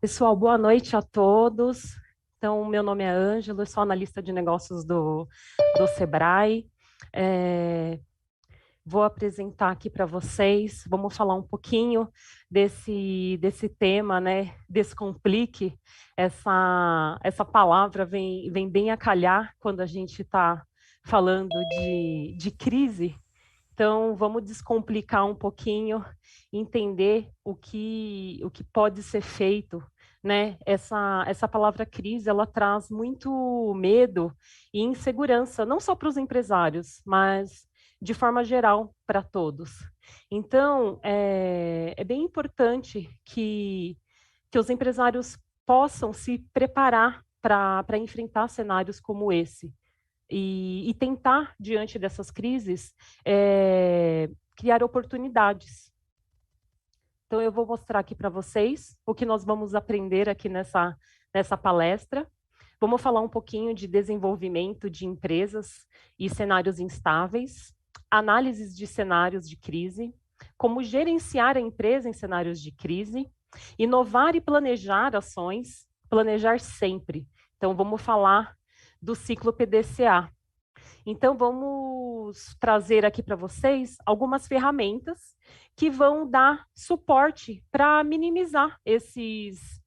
Pessoal, boa noite a todos. Então, meu nome é Ângelo, eu sou analista de negócios do Sebrae. É, Vou apresentar aqui para vocês, vamos falar um pouquinho desse tema, né? Descomplique. Essa palavra vem bem a calhar quando a gente está falando de crise. Então, vamos descomplicar um pouquinho, entender o que pode ser feito, né? Essa palavra crise, ela traz muito medo e insegurança, não só para os empresários, mas de forma geral para todos. Então, é bem importante que os empresários possam se preparar para enfrentar cenários como esse e tentar, diante dessas crises, criar oportunidades. Então, eu vou mostrar aqui para vocês o que nós vamos aprender aqui nessa palestra. Vamos falar um pouquinho de desenvolvimento de empresas e cenários instáveis, análises de cenários de crise, como gerenciar a empresa em cenários de crise, inovar e planejar ações, planejar sempre. Então, vamos falar do ciclo PDCA. Então, vamos trazer aqui para vocês algumas ferramentas que vão dar suporte para minimizar esses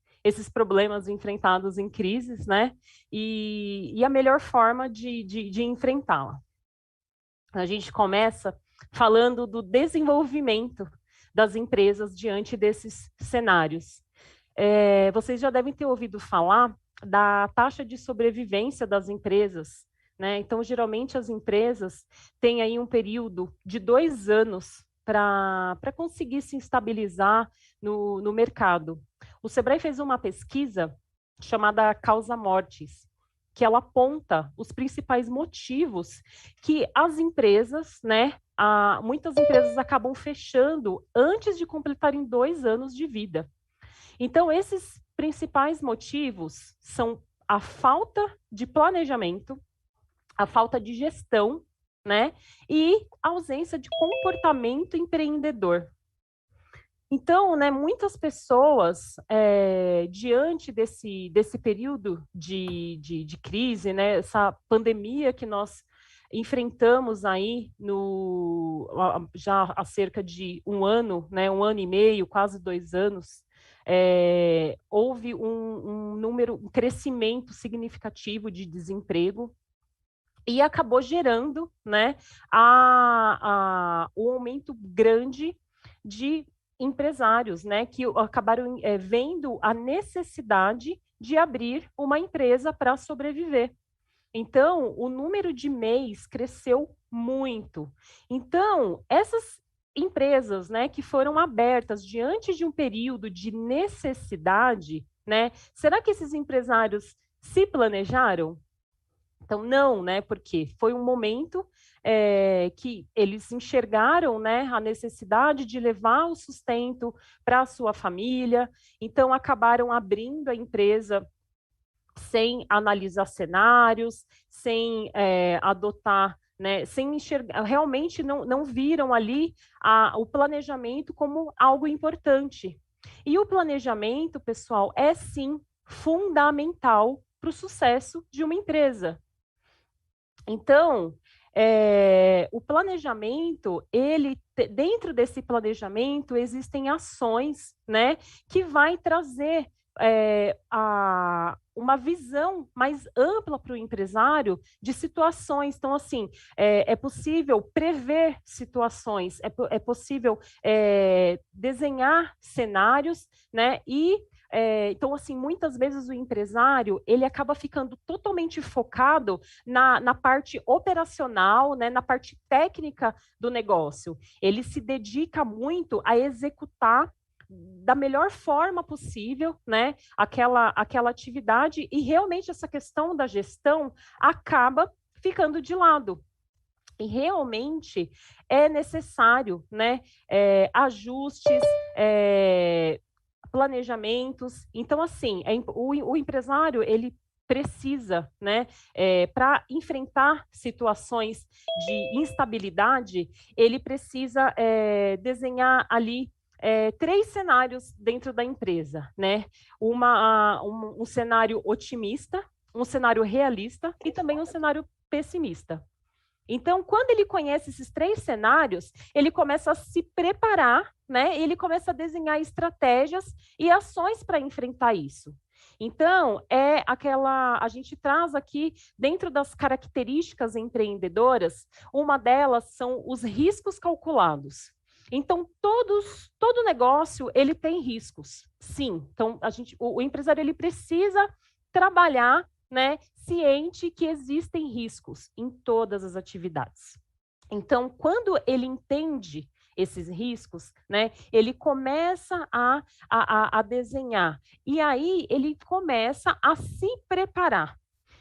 problemas enfrentados em crises, né? E a melhor forma de enfrentá-la. A gente começa falando do desenvolvimento das empresas diante desses cenários. Vocês já devem ter ouvido falar da taxa de sobrevivência das empresas, né? Então, geralmente, as empresas têm aí um período de 2 anos para conseguir se estabilizar no mercado. O Sebrae fez uma pesquisa chamada Causa Mortis, que ela aponta os principais motivos que as empresas, né, muitas empresas acabam fechando antes de completarem 2 anos de vida. Então, esses principais motivos são a falta de planejamento, a falta de gestão, né? E a ausência de comportamento empreendedor. Então, né, muitas pessoas, diante desse período de crise, né, essa pandemia que nós enfrentamos aí já há cerca de 1 ano, né, 1 ano e meio, quase 2 anos, houve um crescimento significativo de desemprego e acabou gerando, né, um aumento grande de empresários, né, que acabaram vendo a necessidade de abrir uma empresa para sobreviver. Então, o número de MEIs cresceu muito. Então, essas empresas, né, que foram abertas diante de um período de necessidade, né, será que esses empresários se planejaram? Então, não, né? Porque foi um momento que eles enxergaram, né, a necessidade de levar o sustento para a sua família, então acabaram abrindo a empresa sem analisar cenários, sem adotar, né, sem enxergar, realmente não viram ali o planejamento como algo importante. E o planejamento, pessoal, é sim fundamental para o sucesso de uma empresa. Então, o planejamento, dentro desse planejamento existem ações, né, que vai trazer uma visão mais ampla para o empresário de situações. Então, assim, é possível prever situações, é possível desenhar cenários, né, então, assim, muitas vezes o empresário, ele acaba ficando totalmente focado na parte operacional, né, na parte técnica do negócio. Ele se dedica muito a executar da melhor forma possível, né, aquela atividade, e realmente essa questão da gestão acaba ficando de lado. E realmente é necessário, né, ajustes, planejamentos. Então, assim, o empresário, ele precisa, né, para enfrentar situações de instabilidade, ele precisa desenhar ali três cenários dentro da empresa, né? Um cenário otimista, um cenário realista e também um cenário pessimista. Então, quando ele conhece esses três cenários, ele começa a se preparar, né? Ele começa a desenhar estratégias e ações para enfrentar isso. Então, a gente traz aqui, dentro das características empreendedoras, uma delas são os riscos calculados. Então, todo negócio, ele tem riscos, sim. Então, o empresário, ele precisa trabalhar, né, ciente que existem riscos em todas as atividades. Então, quando ele entende esses riscos, né, ele começa a desenhar. E aí ele começa a se preparar.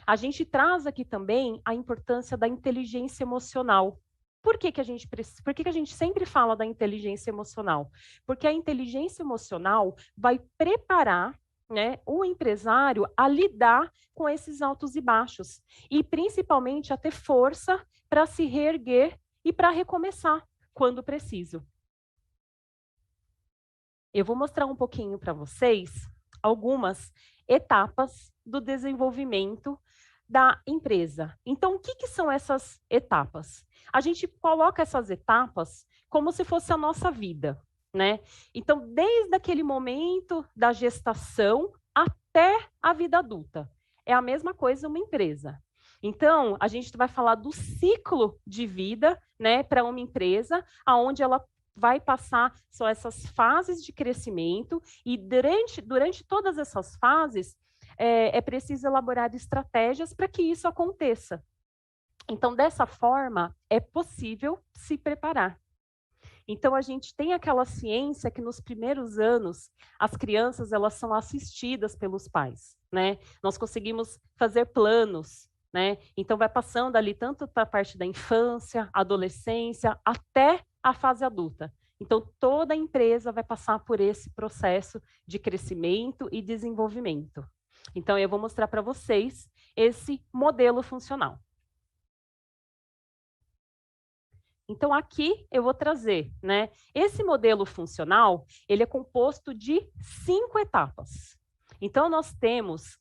A gente traz aqui também a importância da inteligência emocional. Por que a gente sempre fala da inteligência emocional? Porque a inteligência emocional vai preparar, né, o empresário a lidar com esses altos e baixos. E principalmente a ter força para se reerguer e para recomeçar quando preciso. Eu vou mostrar um pouquinho para vocês algumas etapas do desenvolvimento da empresa. Então, o que são essas etapas? A gente coloca essas etapas como se fosse a nossa vida, né? Então, desde aquele momento da gestação até a vida adulta. É a mesma coisa uma empresa. Então, a gente vai falar do ciclo de vida, né, para uma empresa, aonde ela vai passar só essas fases de crescimento e durante todas essas fases é preciso elaborar estratégias para que isso aconteça. Então, dessa forma, é possível se preparar. Então, a gente tem aquela ciência que nos primeiros anos, as crianças elas são assistidas pelos pais, né? Nós conseguimos fazer planos, né? Então, vai passando ali tanto para a parte da infância, adolescência, até a fase adulta. Então, toda a empresa vai passar por esse processo de crescimento e desenvolvimento. Então, eu vou mostrar para vocês esse modelo funcional. Então, aqui eu vou trazer, né? Esse modelo funcional, ele é composto de 5 etapas. Então, nós temos,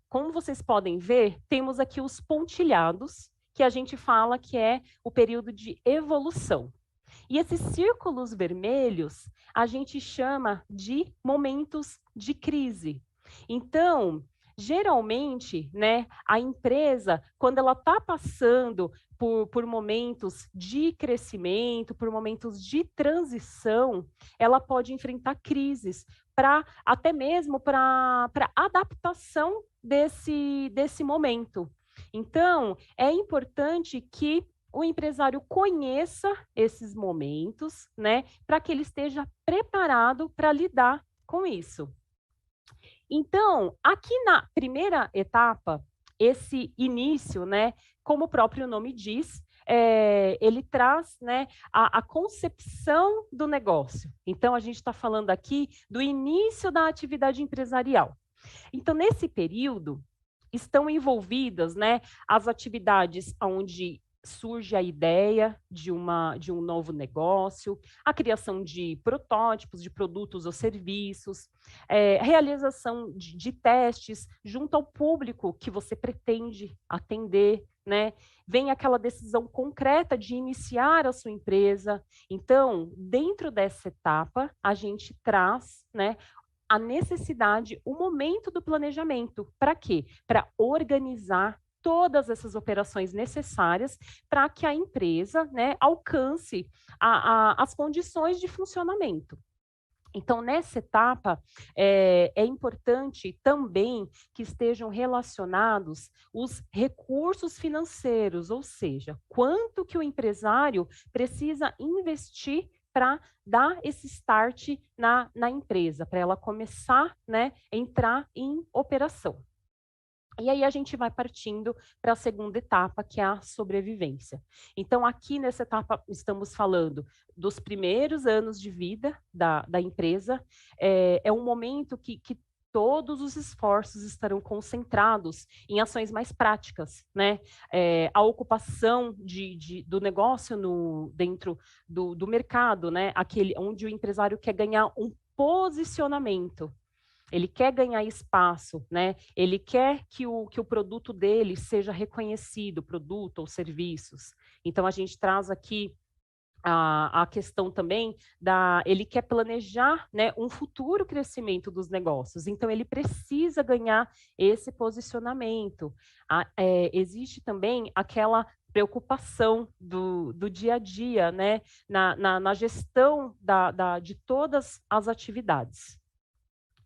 como vocês podem ver, temos aqui os pontilhados, que a gente fala que é o período de evolução. E esses círculos vermelhos, a gente chama de momentos de crise. Então, geralmente, né, a empresa, quando ela está passando por momentos de crescimento, por momentos de transição, ela pode enfrentar crises, até mesmo para adaptação desse momento. Então, é importante que o empresário conheça esses momentos, né, para que ele esteja preparado para lidar com isso. Então, aqui na primeira etapa, esse início, né, como o próprio nome diz, ele traz, né, a concepção do negócio. Então, a gente está falando aqui do início da atividade empresarial. Então, nesse período, estão envolvidas, né, as atividades onde surge a ideia de um novo negócio, a criação de protótipos de produtos ou serviços, realização de testes junto ao público que você pretende atender, né? Vem aquela decisão concreta de iniciar a sua empresa. Então, dentro dessa etapa, a gente traz, né, a necessidade, o momento do planejamento. Para quê? Para organizar todas essas operações necessárias para que a empresa, né, alcance as condições de funcionamento. Então, nessa etapa, é importante também que estejam relacionados os recursos financeiros, ou seja, quanto que o empresário precisa investir para dar esse start na empresa, para ela começar, né, a entrar em operação. E aí a gente vai partindo para a segunda etapa, que é a sobrevivência. Então, aqui nessa etapa, estamos falando dos primeiros anos de vida da empresa. É um momento que todos os esforços estarão concentrados em ações mais práticas, né? A ocupação do negócio dentro do mercado, né? Aquele onde o empresário quer ganhar um posicionamento, ele quer ganhar espaço, né? Ele quer que o produto dele seja reconhecido, produto ou serviços. Então, a gente traz aqui a questão também ele quer planejar, né, um futuro crescimento dos negócios, então ele precisa ganhar esse posicionamento. Existe também aquela preocupação do dia a dia, né, na gestão de todas as atividades.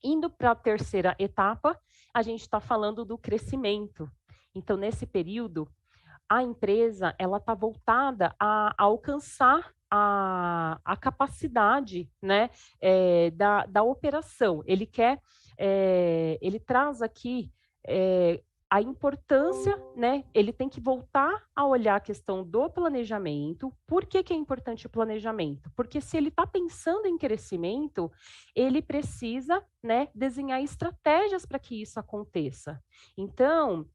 Indo para a terceira etapa, a gente está falando do crescimento. Então, nesse período, a empresa ela está voltada a alcançar a capacidade, né, da operação. Ele traz aqui a importância, né, ele tem que voltar a olhar a questão do planejamento. Por que é importante o planejamento? Porque se ele está pensando em crescimento, ele precisa, né, desenhar estratégias para que isso aconteça. Então,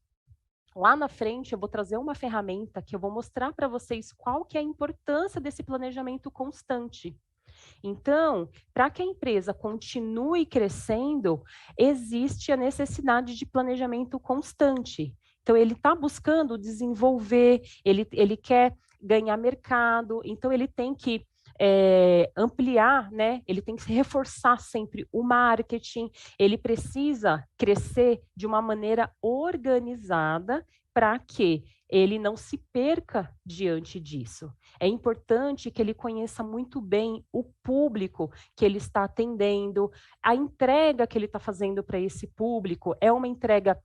lá na frente, eu vou trazer uma ferramenta que eu vou mostrar para vocês qual que é a importância desse planejamento constante. Então, para que a empresa continue crescendo, existe a necessidade de planejamento constante. Então, ele está buscando desenvolver, ele quer ganhar mercado, então ele tem que ampliar, né? Ele tem que se reforçar sempre o marketing, ele precisa crescer de uma maneira organizada para que ele não se perca diante disso. É importante que ele conheça muito bem o público que ele está atendendo, a entrega que ele está fazendo para esse público é uma entrega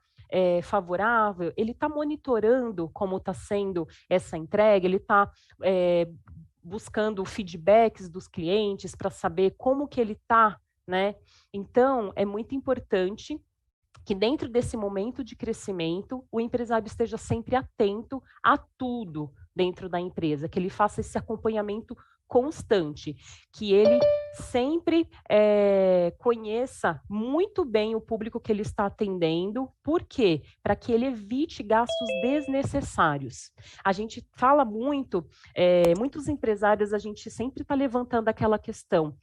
favorável, ele está monitorando como está sendo essa entrega, ele está buscando feedbacks dos clientes para saber como que ele está, né? Então, é muito importante que dentro desse momento de crescimento, o empresário esteja sempre atento a tudo dentro da empresa, que ele faça esse acompanhamento constante, que ele sempre conheça muito bem o público que ele está atendendo. Por quê? Para que ele evite gastos desnecessários. A gente fala muito, muitos empresários, a gente sempre está levantando aquela questão,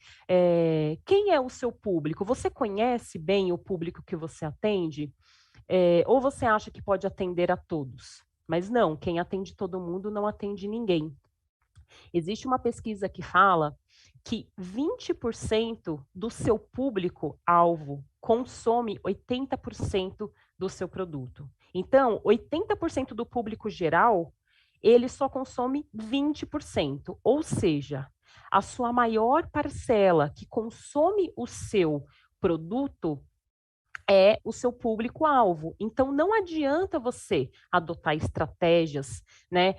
quem é o seu público? Você conhece bem o público que você atende? Ou você acha que pode atender a todos? Mas não, quem atende todo mundo não atende ninguém. Existe uma pesquisa que fala que 20% do seu público-alvo consome 80% do seu produto. Então, 80% do público geral, ele só consome 20%. Ou seja, a sua maior parcela que consome o seu produto é o seu público-alvo. Então, não adianta você adotar estratégias, né,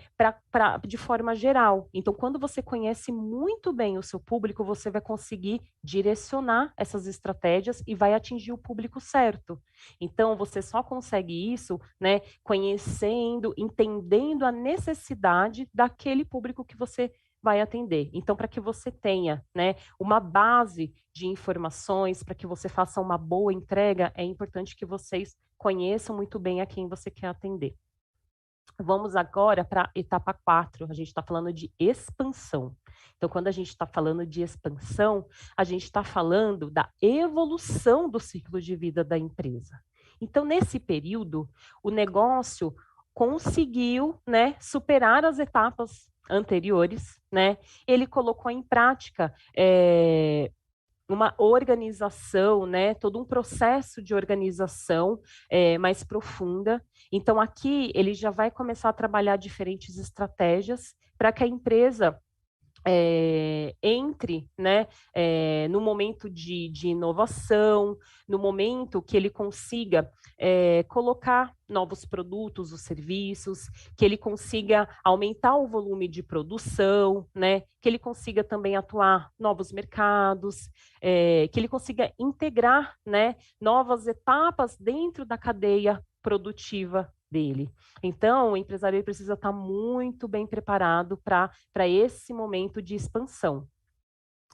de forma geral. Então, quando você conhece muito bem o seu público, você vai conseguir direcionar essas estratégias e vai atingir o público certo. Então, você só consegue isso, né, conhecendo, entendendo a necessidade daquele público que você vai atender. Então, para que você tenha, né, uma base de informações, para que você faça uma boa entrega, é importante que vocês conheçam muito bem a quem você quer atender. Vamos agora para a etapa 4, a gente está falando de expansão. Então, quando a gente está falando de expansão, a gente está falando da evolução do ciclo de vida da empresa. Então, nesse período, o negócio conseguiu, né, superar as etapas anteriores, né? Ele colocou em prática uma organização, né, todo um processo de organização mais profunda. Então, aqui ele já vai começar a trabalhar diferentes estratégias para que a empresa entre, né, no momento de inovação, no momento que ele consiga colocar novos produtos ou serviços, que ele consiga aumentar o volume de produção, né, que ele consiga também atuar novos mercados, que ele consiga integrar, né, novas etapas dentro da cadeia produtiva dele. Então, o empresário precisa estar muito bem preparado para esse momento de expansão.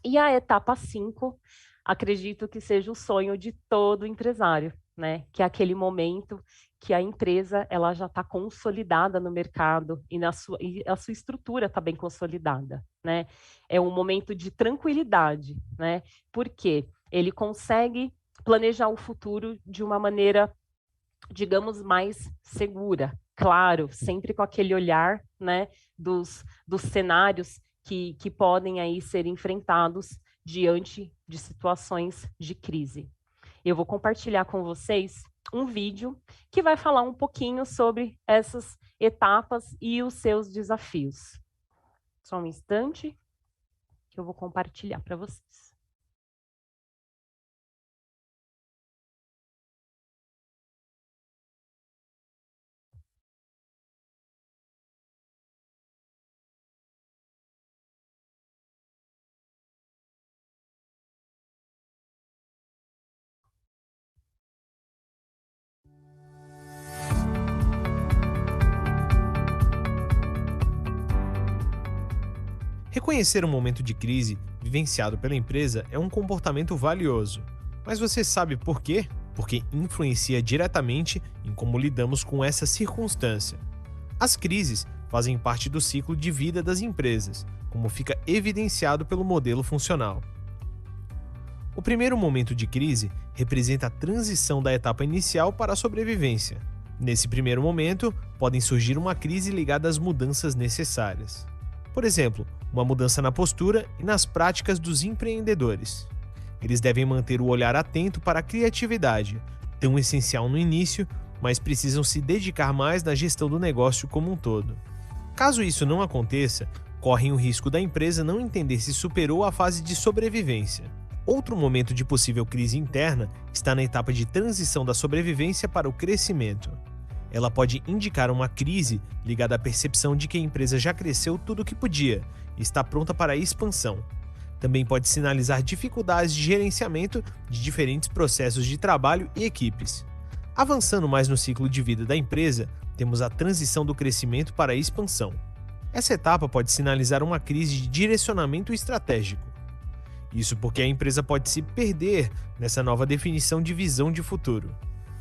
E a etapa 5, acredito que seja o sonho de todo empresário, né? Que é aquele momento que a empresa ela já está consolidada no mercado e a sua estrutura está bem consolidada, né? É um momento de tranquilidade, né? Porque ele consegue planejar o futuro de uma maneira, digamos, mais segura. Claro, sempre com aquele olhar, né, dos cenários que podem aí ser enfrentados diante de situações de crise. Eu vou compartilhar com vocês um vídeo que vai falar um pouquinho sobre essas etapas e os seus desafios. Só um instante que eu vou compartilhar para vocês. Reconhecer um momento de crise vivenciado pela empresa é um comportamento valioso. Mas você sabe por quê? Porque influencia diretamente em como lidamos com essa circunstância. As crises fazem parte do ciclo de vida das empresas, como fica evidenciado pelo modelo funcional. O primeiro momento de crise representa a transição da etapa inicial para a sobrevivência. Nesse primeiro momento, podem surgir uma crise ligada às mudanças necessárias. Por exemplo, uma mudança na postura e nas práticas dos empreendedores. Eles devem manter o olhar atento para a criatividade, tão essencial no início, mas precisam se dedicar mais na gestão do negócio como um todo. Caso isso não aconteça, correm o risco da empresa não entender se superou a fase de sobrevivência. Outro momento de possível crise interna está na etapa de transição da sobrevivência para o crescimento. Ela pode indicar uma crise ligada à percepção de que a empresa já cresceu tudo o que podia e está pronta para a expansão. Também pode sinalizar dificuldades de gerenciamento de diferentes processos de trabalho e equipes. Avançando mais no ciclo de vida da empresa, temos a transição do crescimento para a expansão. Essa etapa pode sinalizar uma crise de direcionamento estratégico. Isso porque a empresa pode se perder nessa nova definição de visão de futuro.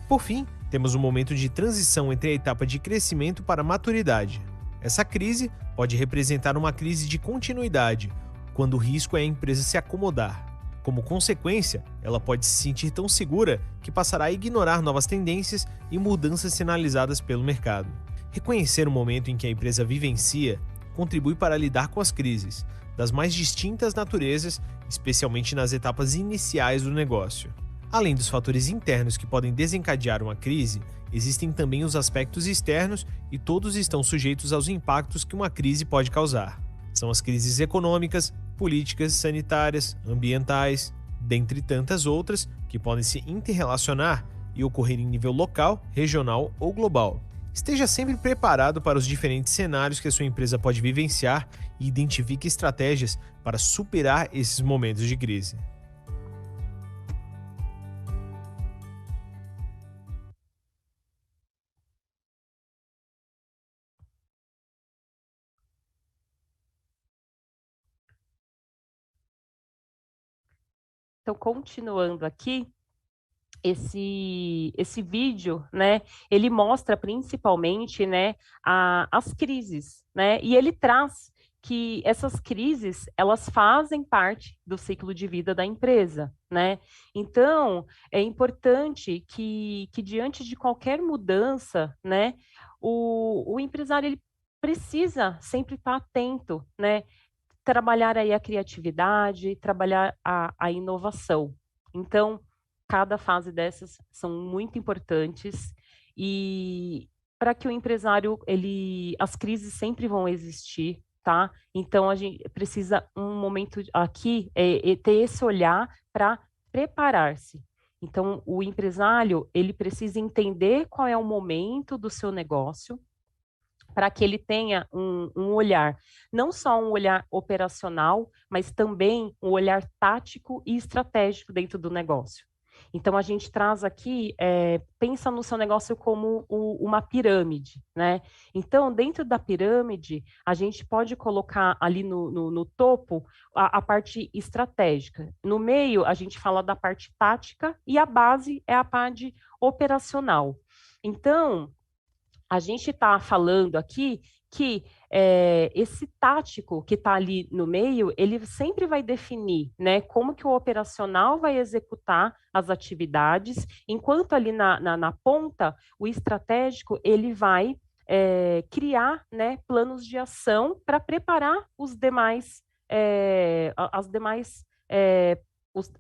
Por fim, temos um momento de transição entre a etapa de crescimento para a maturidade. Essa crise pode representar uma crise de continuidade, quando o risco é a empresa se acomodar. Como consequência, ela pode se sentir tão segura que passará a ignorar novas tendências e mudanças sinalizadas pelo mercado. Reconhecer o momento em que a empresa vivencia contribui para lidar com as crises, das mais distintas naturezas, especialmente nas etapas iniciais do negócio. Além dos fatores internos que podem desencadear uma crise, existem também os aspectos externos e todos estão sujeitos aos impactos que uma crise pode causar. São as crises econômicas, políticas, sanitárias, ambientais, dentre tantas outras que podem se interrelacionar e ocorrer em nível local, regional ou global. Esteja sempre preparado para os diferentes cenários que a sua empresa pode vivenciar e identifique estratégias para superar esses momentos de crise. Então, continuando aqui, esse vídeo, né, ele mostra principalmente, né, as crises, né, e ele traz que essas crises, elas fazem parte do ciclo de vida da empresa, né? Então, é importante que diante de qualquer mudança, né, o empresário, ele precisa sempre estar atento, né, trabalhar aí a criatividade, trabalhar a inovação. Então, cada fase dessas são muito importantes e para que o empresário, as crises sempre vão existir, tá? Então, a gente precisa um momento aqui ter esse olhar para preparar-se. Então, o empresário, ele precisa entender qual é o momento do seu negócio, para que ele tenha um olhar, não só um olhar operacional, mas também um olhar tático e estratégico dentro do negócio. Então, a gente traz aqui, pensa no seu negócio como uma pirâmide, né? Então, dentro da pirâmide, a gente pode colocar ali no topo a parte estratégica. No meio, a gente fala da parte tática e a base é a parte operacional. Então, a gente está falando aqui que esse tático que está ali no meio, ele sempre vai definir, né, como que o operacional vai executar as atividades, enquanto ali na ponta, o estratégico, ele vai criar, né, planos de ação para preparar os demais, as demais,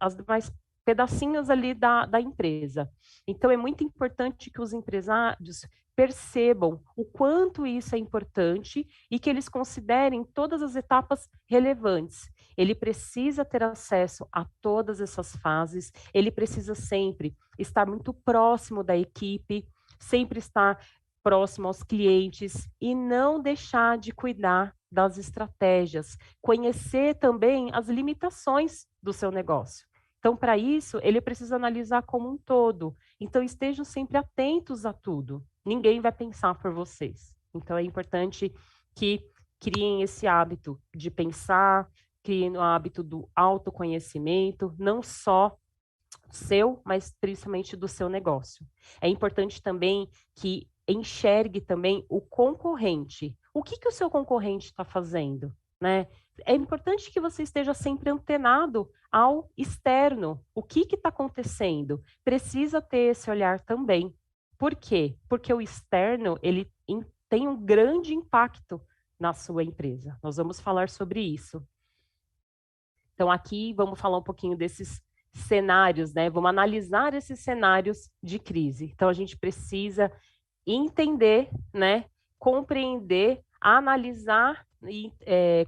as demais pedacinhos ali da empresa. Então, é muito importante que os empresários percebam o quanto isso é importante e que eles considerem todas as etapas relevantes. Ele precisa ter acesso a todas essas fases, ele precisa sempre estar muito próximo da equipe, sempre estar próximo aos clientes e não deixar de cuidar das estratégias, conhecer também as limitações do seu negócio. Então, para isso, ele precisa analisar como um todo. Então, estejam sempre atentos a tudo. Ninguém vai pensar por vocês. Então, é importante que criem esse hábito de pensar, criem o hábito do autoconhecimento, não só seu, mas principalmente do seu negócio. É importante também que enxergue também o concorrente. O que o seu concorrente está fazendo, né? É importante que você esteja sempre antenado ao externo. O que está acontecendo? Precisa ter esse olhar também. Por quê? Porque o externo, ele tem um grande impacto na sua empresa. Nós vamos falar sobre isso. Então, aqui vamos falar um pouquinho desses cenários, né? Vamos analisar esses cenários de crise. Então, a gente precisa entender, né? Compreender, analisar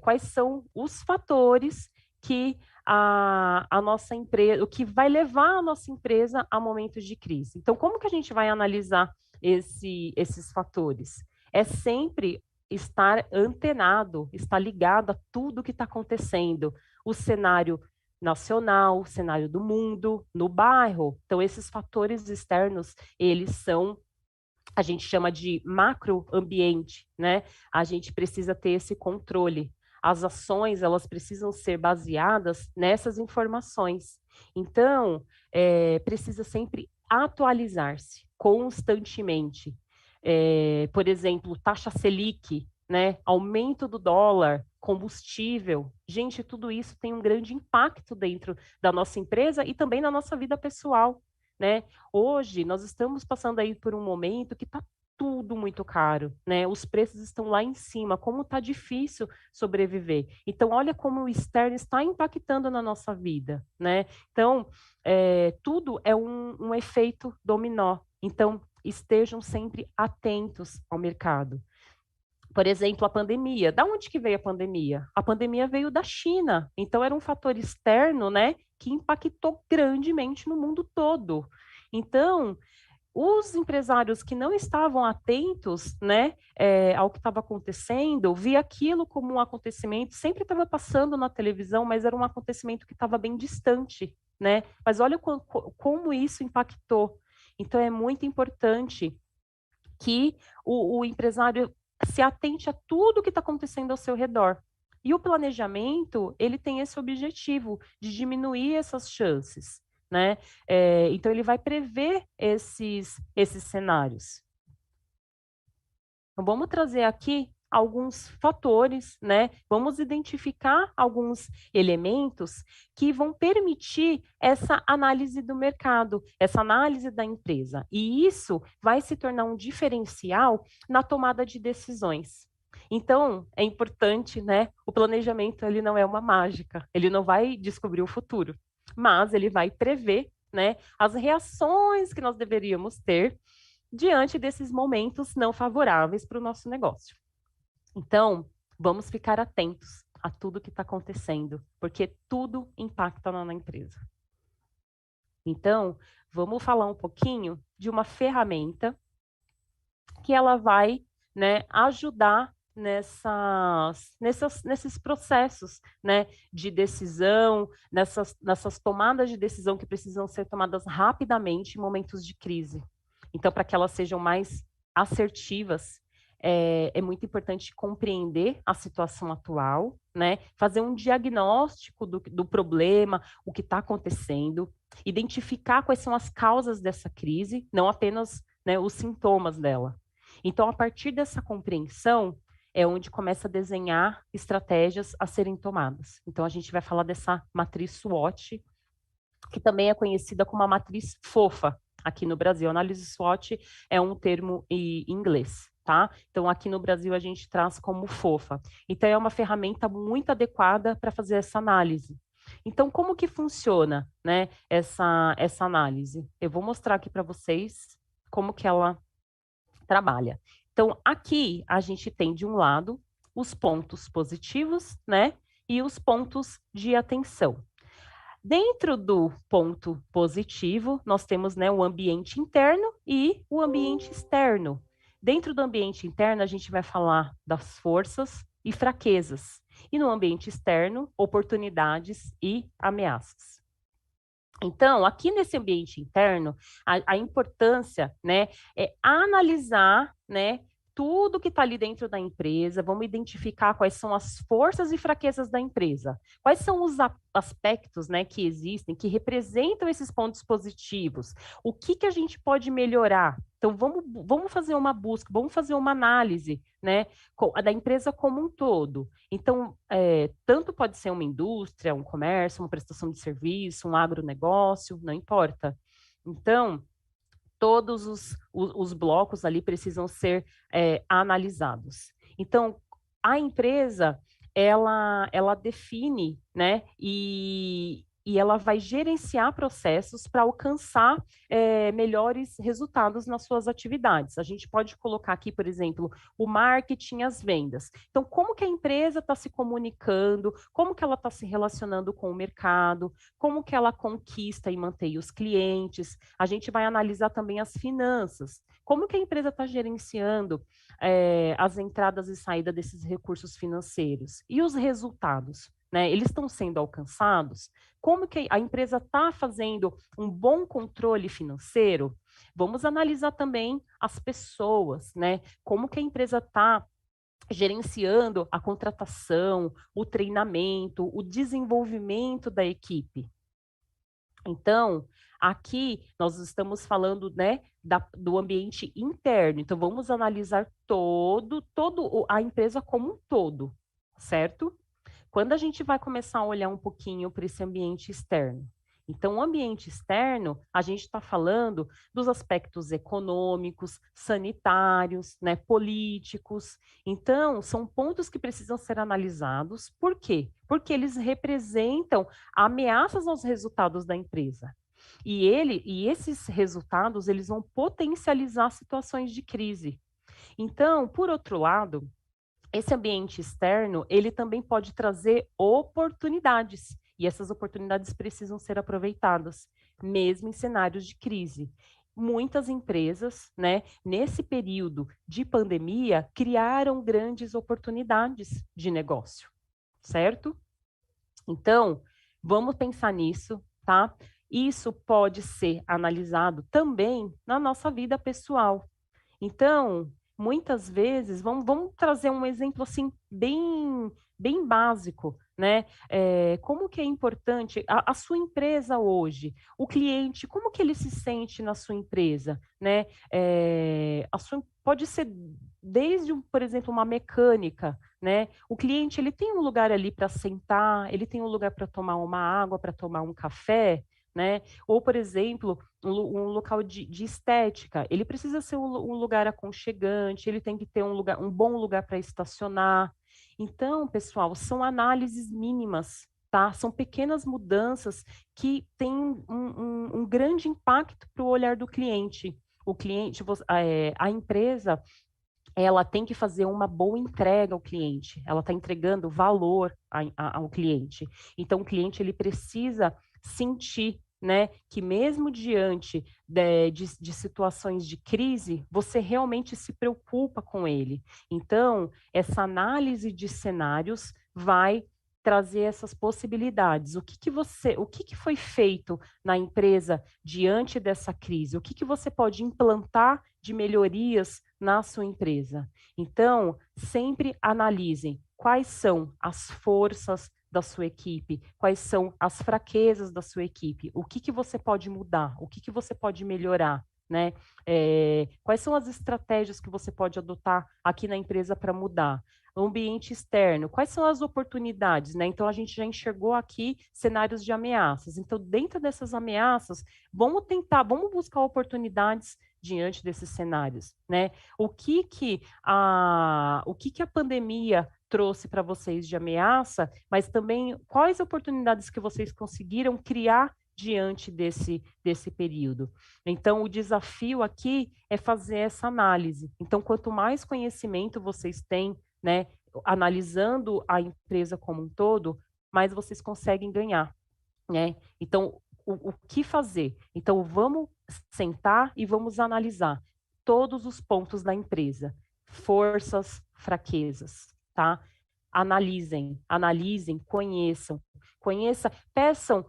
quais são os fatores que a nossa empresa, o que vai levar a nossa empresa a momentos de crise. Então, como que a gente vai analisar esses fatores? É sempre estar antenado, estar ligado a tudo que está acontecendo, o cenário nacional, o cenário do mundo, no bairro. Então, esses fatores externos, eles são, a gente chama de macroambiente, né? A gente precisa ter esse controle. As ações, elas precisam ser baseadas nessas informações. Então, precisa sempre atualizar-se constantemente. Por exemplo, taxa Selic, né? Aumento do dólar, combustível. Gente, tudo isso tem um grande impacto dentro da nossa empresa e também na nossa vida pessoal, né? Hoje, nós estamos passando aí por um momento que está tudo muito caro, né? Os preços estão lá em cima, como está difícil sobreviver. Então, olha como o externo está impactando na nossa vida, né? Então, tudo é um efeito dominó. Então, estejam sempre atentos ao mercado. Por exemplo, a pandemia. Da onde que veio a pandemia? A pandemia veio da China. Então, era um fator externo, né, que impactou grandemente no mundo todo. Então, os empresários que não estavam atentos, né, ao que estava acontecendo, via aquilo como um acontecimento, sempre estava passando na televisão, mas era um acontecimento que estava bem distante, né? Mas olha como isso impactou. Então, é muito importante que o empresário se atente a tudo que está acontecendo ao seu redor. E o planejamento, ele tem esse objetivo de diminuir essas chances, né? Então, ele vai prever esses cenários. Então, vamos trazer aqui alguns fatores, né? Vamos identificar alguns elementos que vão permitir essa análise do mercado, essa análise da empresa. E isso vai se tornar um diferencial na tomada de decisões. Então, é importante, né? O planejamento, ele não é uma mágica, ele não vai descobrir o futuro, mas ele vai prever, né, as reações que nós deveríamos ter diante desses momentos não favoráveis para o nosso negócio. Então, vamos ficar atentos a tudo que está acontecendo, porque tudo impacta na empresa. Então, vamos falar um pouquinho de uma ferramenta que ela vai, né, ajudar nesses processos, né, de decisão, nessas tomadas de decisão que precisam ser tomadas rapidamente em momentos de crise. Então, para que elas sejam mais assertivas, é muito importante compreender a situação atual, né, fazer um diagnóstico do problema, o que está acontecendo, identificar quais são as causas dessa crise, não apenas, né, os sintomas dela. Então, a partir dessa compreensão, é onde começa a desenhar estratégias a serem tomadas. Então, a gente vai falar dessa matriz SWOT, que também é conhecida como a matriz FOFA aqui no Brasil. Análise SWOT é um termo em inglês, tá? Então, aqui no Brasil, a gente traz como FOFA. Então, é uma ferramenta muito adequada para fazer essa análise. Então, como que funciona, né, essa análise? Eu vou mostrar aqui para vocês como que ela trabalha. Então, aqui a gente tem, de um lado, os pontos positivos, né, e os pontos de atenção. Dentro do ponto positivo, nós temos, né, o ambiente interno e o ambiente externo. Dentro do ambiente interno, a gente vai falar das forças e fraquezas. E no ambiente externo, oportunidades e ameaças. Então, aqui nesse ambiente interno, a importância, né, é analisar, né, tudo que está ali dentro da empresa, vamos identificar quais são as forças e fraquezas da empresa, quais são os aspectos, né, que existem, que representam esses pontos positivos, o que a gente pode melhorar. Então, vamos fazer uma busca, vamos fazer uma análise, né, da empresa como um todo. Então, tanto pode ser uma indústria, um comércio, uma prestação de serviço, um agronegócio, não importa. Então, todos os blocos ali precisam ser analisados. Então, a empresa, ela define, né, e ela vai gerenciar processos para alcançar melhores resultados nas suas atividades. A gente pode colocar aqui, por exemplo, o marketing, as vendas. Então, como que a empresa está se comunicando, como que ela está se relacionando com o mercado, como que ela conquista e mantém os clientes. A gente vai analisar também as finanças, como que a empresa está gerenciando as entradas e saídas desses recursos financeiros e os resultados. Né, eles estão sendo alcançados? Como que a empresa está fazendo um bom controle financeiro? Vamos analisar também as pessoas, né? Como que a empresa está gerenciando a contratação, o treinamento, o desenvolvimento da equipe. Então, aqui nós estamos falando, né, do ambiente interno. Então, vamos analisar todo a empresa como um todo, certo? Quando a gente vai começar a olhar um pouquinho para esse ambiente externo, então, o ambiente externo, a gente está falando dos aspectos econômicos, sanitários, né, políticos. Então, são pontos que precisam ser analisados. Por quê? Porque eles representam ameaças aos resultados da empresa. E esses resultados, eles vão potencializar situações de crise. Então, por outro lado, esse ambiente externo, ele também pode trazer oportunidades, e essas oportunidades precisam ser aproveitadas, mesmo em cenários de crise. Muitas empresas, né, nesse período de pandemia, criaram grandes oportunidades de negócio, certo? Então, vamos pensar nisso, tá? Isso pode ser analisado também na nossa vida pessoal. Então, muitas vezes, vamos trazer um exemplo assim bem básico, né? Como que é importante a sua empresa hoje, o cliente, como que ele se sente na sua empresa, né? Pode ser desde, por exemplo, uma mecânica, né? O cliente ele tem um lugar ali para sentar, ele tem um lugar para tomar uma água, para tomar um café, né? Ou, por exemplo, um local de estética, ele precisa ser um lugar aconchegante, ele tem que ter um bom lugar para estacionar. Então, pessoal, são análises mínimas, tá? São pequenas mudanças que têm um grande impacto para o olhar do cliente. O cliente, a empresa, ela tem que fazer uma boa entrega ao cliente, ela está entregando valor ao cliente. Então, o cliente ele precisa sentir né, que mesmo diante de situações de crise, você realmente se preocupa com ele. Então, essa análise de cenários vai trazer essas possibilidades. O que foi feito na empresa diante dessa crise? O que você pode implantar de melhorias na sua empresa? Então, sempre analisem quais são as forças da sua equipe, quais são as fraquezas da sua equipe, o que você pode mudar, o que você pode melhorar, né? Quais são as estratégias que você pode adotar aqui na empresa para mudar? O ambiente externo, quais são as oportunidades, né? Então, a gente já enxergou aqui cenários de ameaças. Então, dentro dessas ameaças, vamos buscar oportunidades diante desses cenários, né? O que a pandemia trouxe para vocês de ameaça, mas também quais oportunidades que vocês conseguiram criar diante desse período. Então, o desafio aqui é fazer essa análise. Então, quanto mais conhecimento vocês têm, né, analisando a empresa como um todo, mais vocês conseguem ganhar, né? Então, o que fazer? Então, vamos sentar e vamos analisar todos os pontos da empresa, forças, fraquezas, tá? Analisem, peçam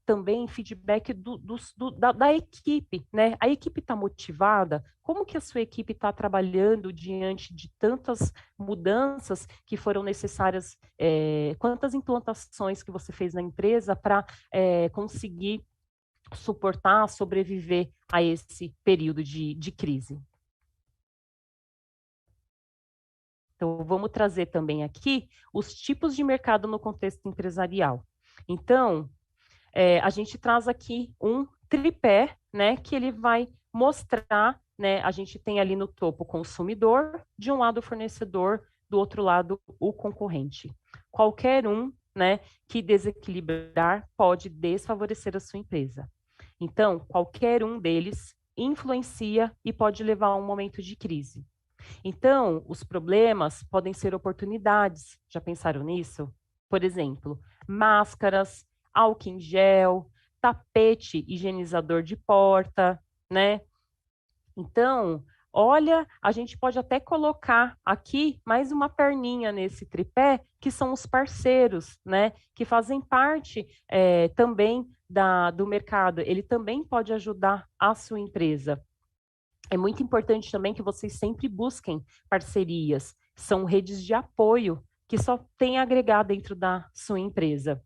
também feedback da equipe, né? A equipe está motivada? Como que a sua equipe está trabalhando diante de tantas mudanças que foram necessárias? Quantas implantações que você fez na empresa para conseguir suportar, sobreviver a esse período de crise? Então, vamos trazer também aqui os tipos de mercado no contexto empresarial. Então, a gente traz aqui um tripé, né, que ele vai mostrar, né, a gente tem ali no topo o consumidor, de um lado o fornecedor, do outro lado o concorrente. Qualquer um, né, que desequilibrar pode desfavorecer a sua empresa. Então, qualquer um deles influencia e pode levar a um momento de crise. Então, os problemas podem ser oportunidades. Já pensaram nisso? Por exemplo, máscaras, álcool em gel, tapete higienizador de porta, né? Então, olha, a gente pode até colocar aqui mais uma perninha nesse tripé, que são os parceiros, né? Que fazem parte também do mercado. Ele também pode ajudar a sua empresa. É muito importante também que vocês sempre busquem parcerias. São redes de apoio que só tem a agregar dentro da sua empresa.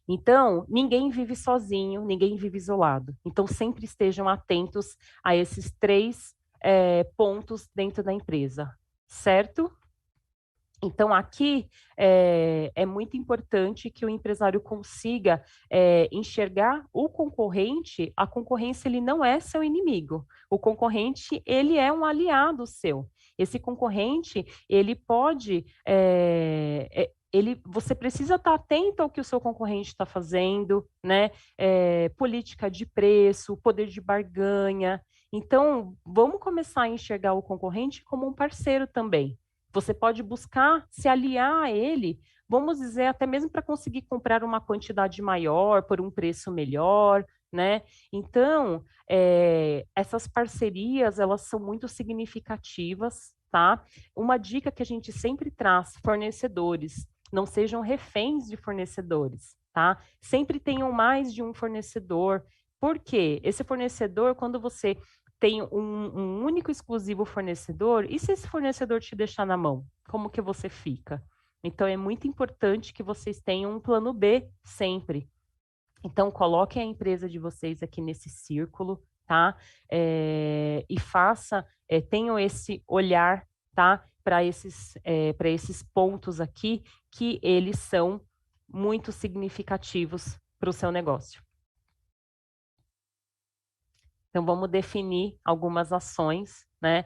Então, ninguém vive sozinho, ninguém vive isolado. Então, sempre estejam atentos a esses três pontos dentro da empresa, certo? Então, aqui é muito importante que o empresário consiga enxergar o concorrente. A concorrência, ele não é seu inimigo. O concorrente, ele é um aliado seu. Esse concorrente, ele pode... você precisa estar atento ao que o seu concorrente está fazendo, né? Política de preço, poder de barganha. Então, vamos começar a enxergar o concorrente como um parceiro também. Você pode buscar se aliar a ele, vamos dizer, até mesmo para conseguir comprar uma quantidade maior, por um preço melhor, né? Então, essas parcerias, elas são muito significativas, tá? Uma dica que a gente sempre traz, fornecedores, não sejam reféns de fornecedores, tá? Sempre tenham mais de um fornecedor. Por quê? Esse fornecedor, quando você tem um único exclusivo fornecedor, e se esse fornecedor te deixar na mão, como que você fica? Então, é muito importante que vocês tenham um plano B sempre. Então, coloquem a empresa de vocês aqui nesse círculo, tá? E tenham esse olhar, tá? Para esses pontos aqui, que eles são muito significativos para o seu negócio. Então, vamos definir algumas ações, né?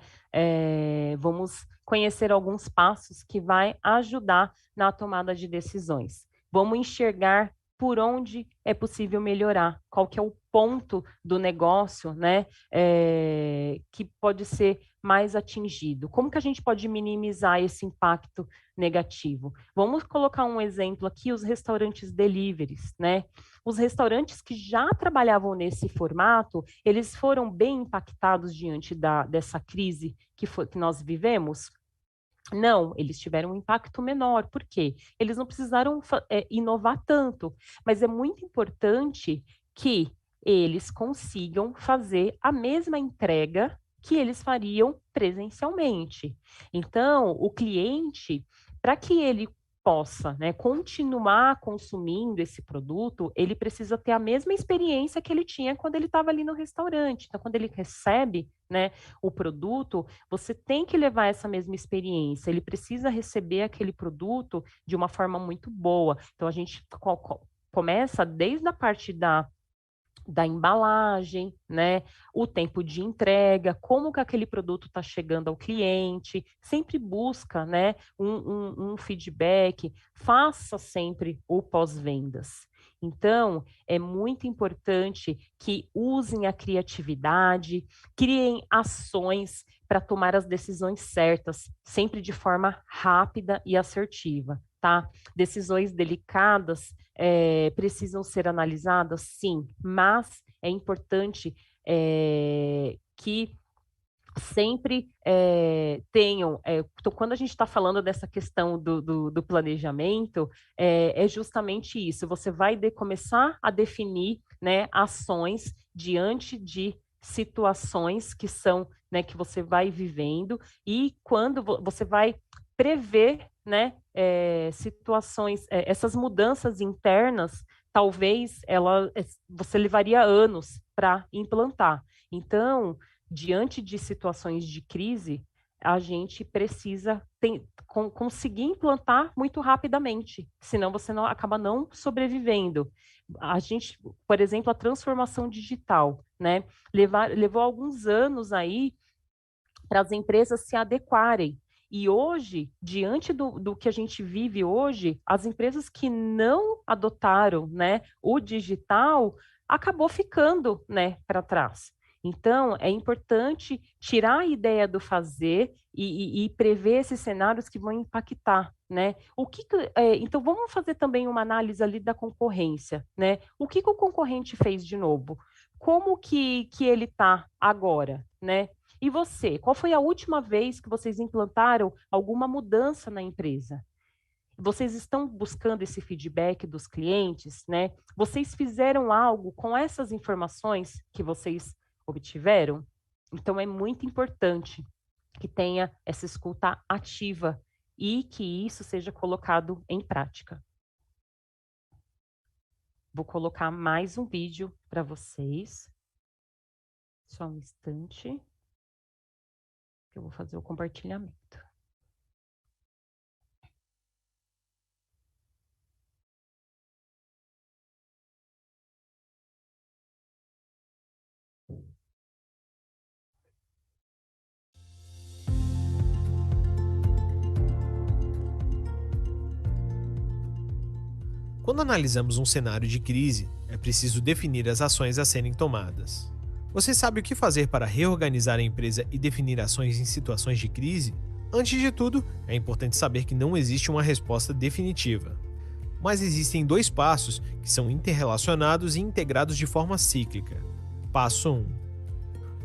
Vamos conhecer alguns passos que vai ajudar na tomada de decisões. Vamos enxergar por onde é possível melhorar, qual que é o ponto do negócio, né? Que pode ser mais atingido? Como que a gente pode minimizar esse impacto negativo? Vamos colocar um exemplo aqui, os restaurantes deliveries, né? Os restaurantes que já trabalhavam nesse formato, eles foram bem impactados diante dessa crise que nós vivemos? Não, eles tiveram um impacto menor. Por quê? Eles não precisaram inovar tanto, mas é muito importante que eles consigam fazer a mesma entrega que eles fariam presencialmente. Então, o cliente, para que ele possa, né, continuar consumindo esse produto, ele precisa ter a mesma experiência que ele tinha quando ele estava ali no restaurante. Então, quando ele recebe, né, o produto, você tem que levar essa mesma experiência. Ele precisa receber aquele produto de uma forma muito boa. Então, a gente começa desde a parte da embalagem, né? O tempo de entrega, como que aquele produto está chegando ao cliente, sempre busca, né, um feedback, faça sempre o pós-vendas. Então, é muito importante que usem a criatividade, criem ações para tomar as decisões certas, sempre de forma rápida e assertiva, tá? Decisões delicadas precisam ser analisadas, sim, mas é importante que sempre tenham. Então, quando a gente está falando dessa questão do planejamento, é justamente isso. Você vai começar a definir, né, ações diante de situações que são, né, que você vai vivendo, e quando você vai prever, né, situações, essas mudanças internas, talvez você levaria anos para implantar. Então, diante de situações de crise, a gente precisa conseguir implantar muito rapidamente, senão você acaba não sobrevivendo. A gente, por exemplo, a transformação digital, né, levou alguns anos aí para as empresas se adequarem. E hoje, diante do que a gente vive hoje, as empresas que não adotaram, né, o digital acabou ficando, né, para trás. Então, é importante tirar a ideia do fazer e prever esses cenários que vão impactar, né? Então, vamos fazer também uma análise ali da concorrência, né? O que o concorrente fez de novo? Como que ele está agora, né? E você, qual foi a última vez que vocês implantaram alguma mudança na empresa? Vocês estão buscando esse feedback dos clientes, né? Vocês fizeram algo com essas informações que vocês obtiveram? Então, é muito importante que tenha essa escuta ativa e que isso seja colocado em prática. Vou colocar mais um vídeo para vocês. Só um instante. Eu vou fazer o compartilhamento. Quando analisamos um cenário de crise, é preciso definir as ações a serem tomadas. Você sabe o que fazer para reorganizar a empresa e definir ações em situações de crise? Antes de tudo, é importante saber que não existe uma resposta definitiva. Mas existem 2 passos que são interrelacionados e integrados de forma cíclica. Passo 1.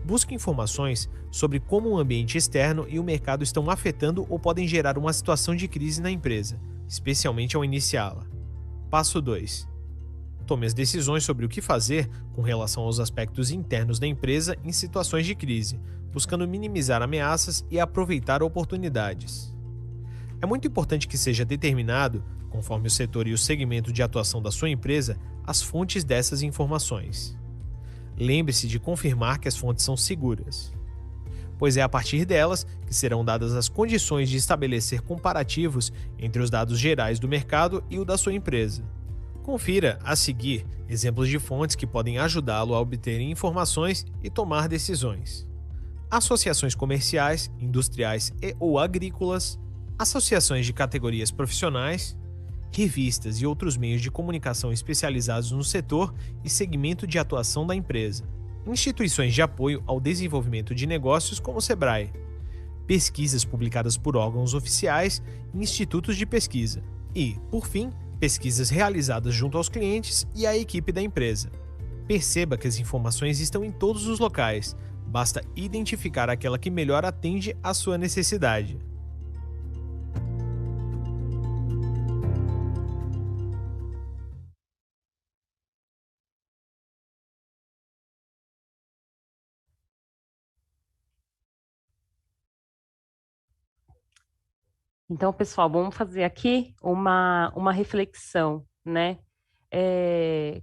Busque informações sobre como o ambiente externo e o mercado estão afetando ou podem gerar uma situação de crise na empresa, especialmente ao iniciá-la. Passo 2. Tome as decisões sobre o que fazer com relação aos aspectos internos da empresa em situações de crise, buscando minimizar ameaças e aproveitar oportunidades. É muito importante que seja determinado, conforme o setor e o segmento de atuação da sua empresa, as fontes dessas informações. Lembre-se de confirmar que as fontes são seguras, pois é a partir delas que serão dadas as condições de estabelecer comparativos entre os dados gerais do mercado e o da sua empresa. Confira, a seguir, exemplos de fontes que podem ajudá-lo a obter informações e tomar decisões. Associações comerciais, industriais e/ou agrícolas, associações de categorias profissionais, revistas e outros meios de comunicação especializados no setor e segmento de atuação da empresa, instituições de apoio ao desenvolvimento de negócios como o Sebrae, pesquisas publicadas por órgãos oficiais e institutos de pesquisa e, por fim, pesquisas realizadas junto aos clientes e à equipe da empresa. Perceba que as informações estão em todos os locais, basta identificar aquela que melhor atende à sua necessidade. Então, pessoal, vamos fazer aqui uma reflexão, né?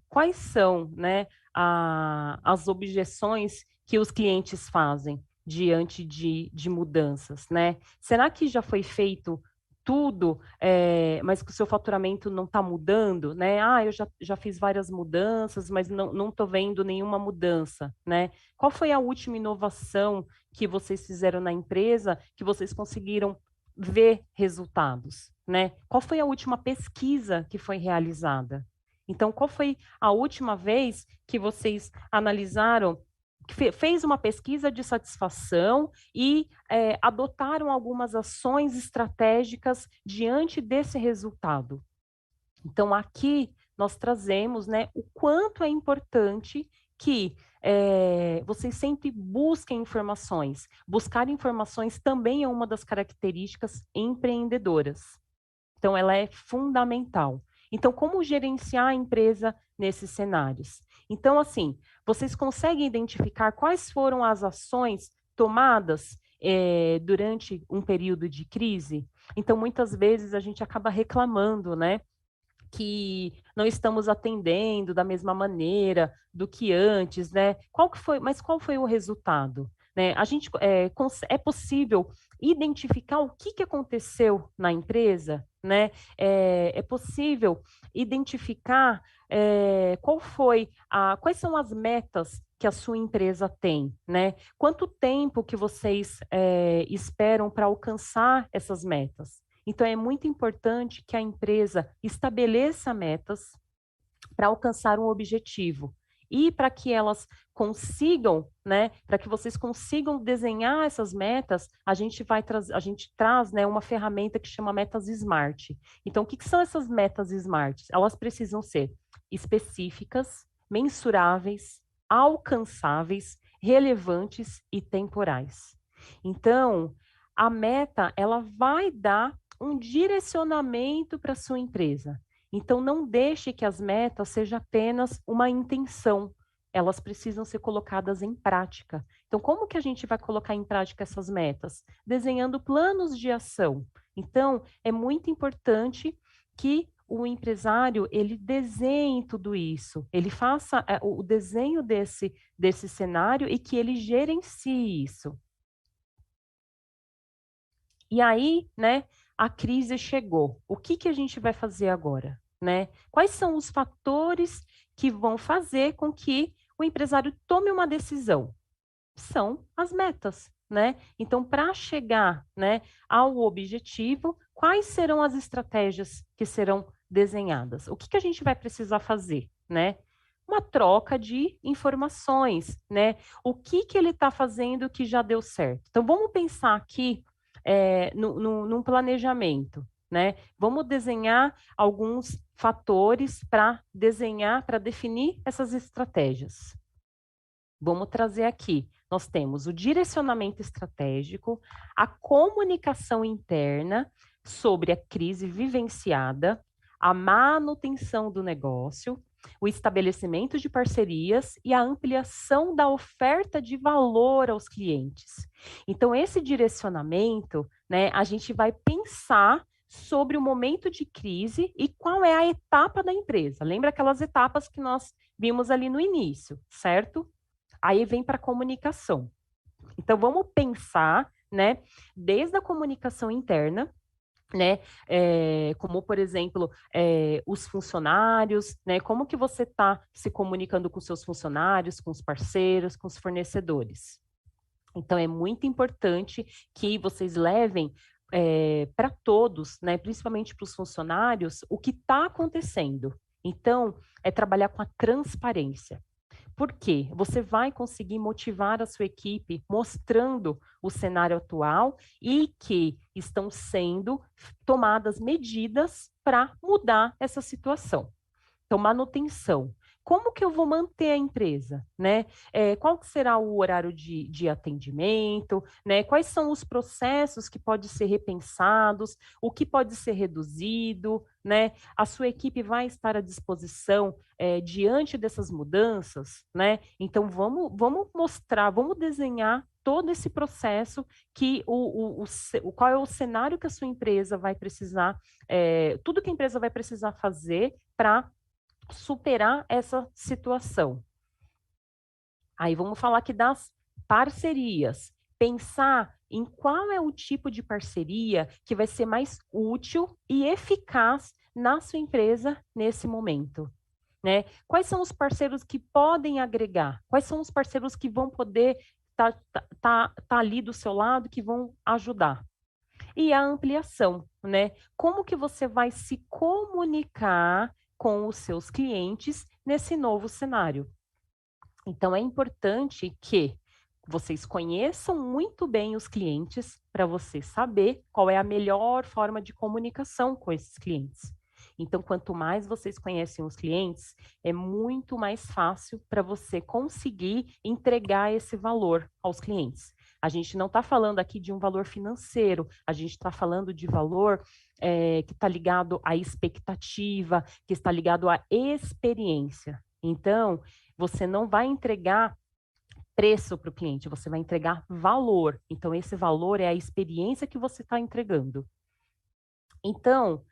Quais são, né, as objeções que os clientes fazem diante de mudanças, né? Será que já foi feito tudo, mas que o seu faturamento não está mudando, né? Eu já fiz várias mudanças, mas não estou vendo nenhuma mudança, né? Qual foi a última inovação que vocês fizeram na empresa que vocês conseguiram ver resultados, né? Qual foi a última pesquisa que foi realizada? Então, qual foi a última vez que vocês analisaram, que fez uma pesquisa de satisfação e adotaram algumas ações estratégicas diante desse resultado? Então, aqui nós trazemos, né, o quanto é importante que vocês sempre busquem informações. Buscar informações também é uma das características empreendedoras. Então, ela é fundamental. Então, como gerenciar a empresa nesses cenários? Então, assim, vocês conseguem identificar quais foram as ações tomadas durante um período de crise? Então, muitas vezes a gente acaba reclamando, né, que não estamos atendendo da mesma maneira do que antes, né? Mas qual foi o resultado? Né? É possível identificar o que aconteceu na empresa, né? É possível identificar quais são as metas que a sua empresa tem, né? Quanto tempo que vocês esperam para alcançar essas metas? Então, é muito importante que a empresa estabeleça metas para alcançar um objetivo. E para que elas consigam, né, para que vocês consigam desenhar essas metas, a gente traz, né, uma ferramenta que chama Metas Smart. Então, o que são essas metas Smart? Elas precisam ser específicas, mensuráveis, alcançáveis, relevantes e temporais. Então, a meta, ela vai dar um direcionamento para a sua empresa. Então, não deixe que as metas sejam apenas uma intenção. Elas precisam ser colocadas em prática. Então, como que a gente vai colocar em prática essas metas? Desenhando planos de ação. Então, é muito importante que o empresário, ele desenhe tudo isso. Ele faça o desenho desse cenário e que ele gerencie isso. E aí, né, a crise chegou. O que a gente vai fazer agora, né? Quais são os fatores que vão fazer com que o empresário tome uma decisão? São as metas, né? Então, para chegar, né, ao objetivo, quais serão as estratégias que serão desenhadas? O que a gente vai precisar fazer, né? Uma troca de informações, né? O que ele está fazendo que já deu certo? Então, vamos pensar aqui num planejamento, né? Vamos desenhar alguns fatores para definir essas estratégias. Vamos trazer aqui. Nós temos o direcionamento estratégico, a comunicação interna sobre a crise vivenciada, a manutenção do negócio, o estabelecimento de parcerias e a ampliação da oferta de valor aos clientes. Então, esse direcionamento, né, a gente vai pensar sobre o momento de crise e qual é a etapa da empresa. Lembra aquelas etapas que nós vimos ali no início, certo? Aí vem para a comunicação. Então, vamos pensar, né, desde a comunicação interna, né, como, por exemplo, os funcionários, né, como que você está se comunicando com seus funcionários, com os parceiros, com os fornecedores. Então, é muito importante que vocês levem para todos, né, principalmente para os funcionários, o que está acontecendo. Então, é trabalhar com a transparência. Por quê? Você vai conseguir motivar a sua equipe mostrando o cenário atual e que estão sendo tomadas medidas para mudar essa situação. Então, manutenção. Como que eu vou manter a empresa, né? Qual que será o horário de atendimento, né? Quais são os processos que podem ser repensados, o que pode ser reduzido, né? A sua equipe vai estar à disposição diante dessas mudanças, né? Então, vamos mostrar, vamos desenhar todo esse processo que qual é o cenário que a sua empresa vai precisar, tudo que a empresa vai precisar fazer para superar essa situação. Aí vamos falar aqui das parcerias. Pensar em qual é o tipo de parceria que vai ser mais útil e eficaz na sua empresa nesse momento. Né? Quais são os parceiros que podem agregar? Quais são os parceiros que vão poder tá ali do seu lado, que vão ajudar? E a ampliação, né? Como que você vai se comunicar com os seus clientes nesse novo cenário? Então, é importante que vocês conheçam muito bem os clientes para você saber qual é a melhor forma de comunicação com esses clientes. Então, quanto mais vocês conhecem os clientes, é muito mais fácil para você conseguir entregar esse valor aos clientes. A gente não está falando aqui de um valor financeiro, a gente está falando de valor que está ligado à expectativa, que está ligado à experiência. Então, você não vai entregar preço para o cliente, você vai entregar valor. Então, esse valor é a experiência que você está entregando. Então,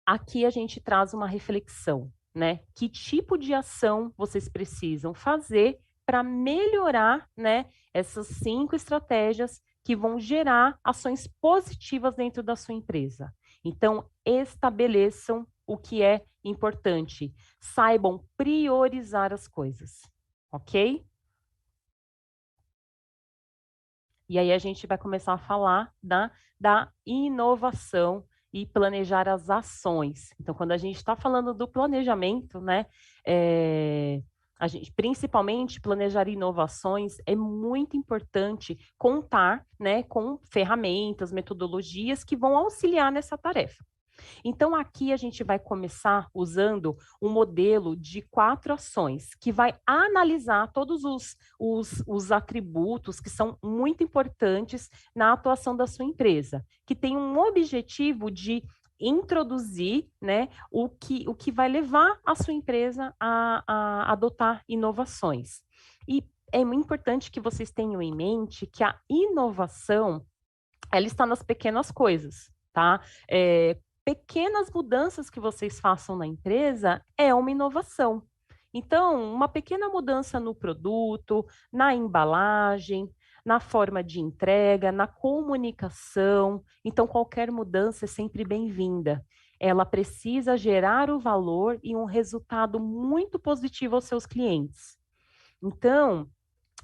aqui a gente traz uma reflexão, né? Que tipo de ação vocês precisam fazer para melhorar, né, essas 5 estratégias que vão gerar ações positivas dentro da sua empresa. Então, estabeleçam o que é importante. Saibam priorizar as coisas, ok? E aí a gente vai começar a falar da inovação e planejar as ações. Então, quando a gente está falando do planejamento, né, a gente, principalmente planejar inovações, é muito importante contar, né, com ferramentas, metodologias que vão auxiliar nessa tarefa. Então, aqui a gente vai começar usando um modelo de 4 ações, que vai analisar todos os atributos que são muito importantes na atuação da sua empresa, que tem um objetivo de introduzir, né, o que vai levar a sua empresa a adotar inovações. E é muito importante que vocês tenham em mente que a inovação, ela está nas pequenas coisas, tá? Pequenas mudanças que vocês façam na empresa é uma inovação. Então, uma pequena mudança no produto, na embalagem, na forma de entrega, na comunicação. Então, qualquer mudança é sempre bem-vinda. Ela precisa gerar o valor e um resultado muito positivo aos seus clientes. Então,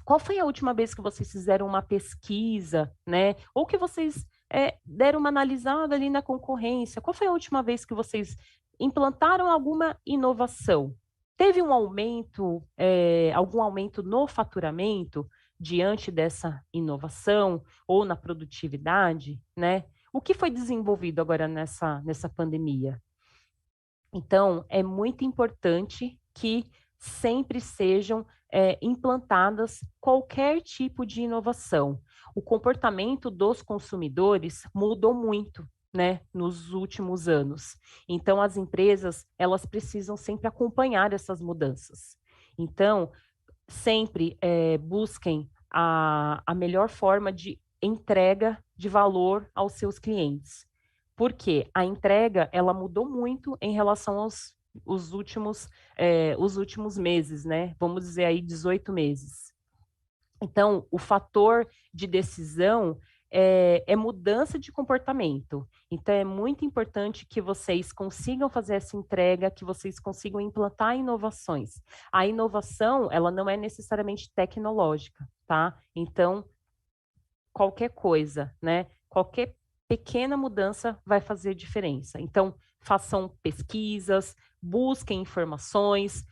qual foi a última vez que vocês fizeram uma pesquisa, né? Ou que vocês deram uma analisada ali na concorrência? Qual foi a última vez que vocês implantaram alguma inovação? Teve um aumento, algum aumento no faturamento diante dessa inovação ou na produtividade, né? O que foi desenvolvido agora nessa pandemia? Então, é muito importante que sempre sejam implantadas qualquer tipo de inovação. O comportamento dos consumidores mudou muito, né, nos últimos anos. Então, as empresas, elas precisam sempre acompanhar essas mudanças. Então, sempre busquem a melhor forma de entrega de valor aos seus clientes. Porque a entrega, ela mudou muito em relação os últimos meses, né? Vamos dizer aí 18 meses. Então, o fator de decisão é mudança de comportamento. Então, é muito importante que vocês consigam fazer essa entrega, que vocês consigam implantar inovações. A inovação, ela não é necessariamente tecnológica, tá? Então, qualquer coisa, né? Qualquer pequena mudança vai fazer diferença. Então, façam pesquisas, busquem informações,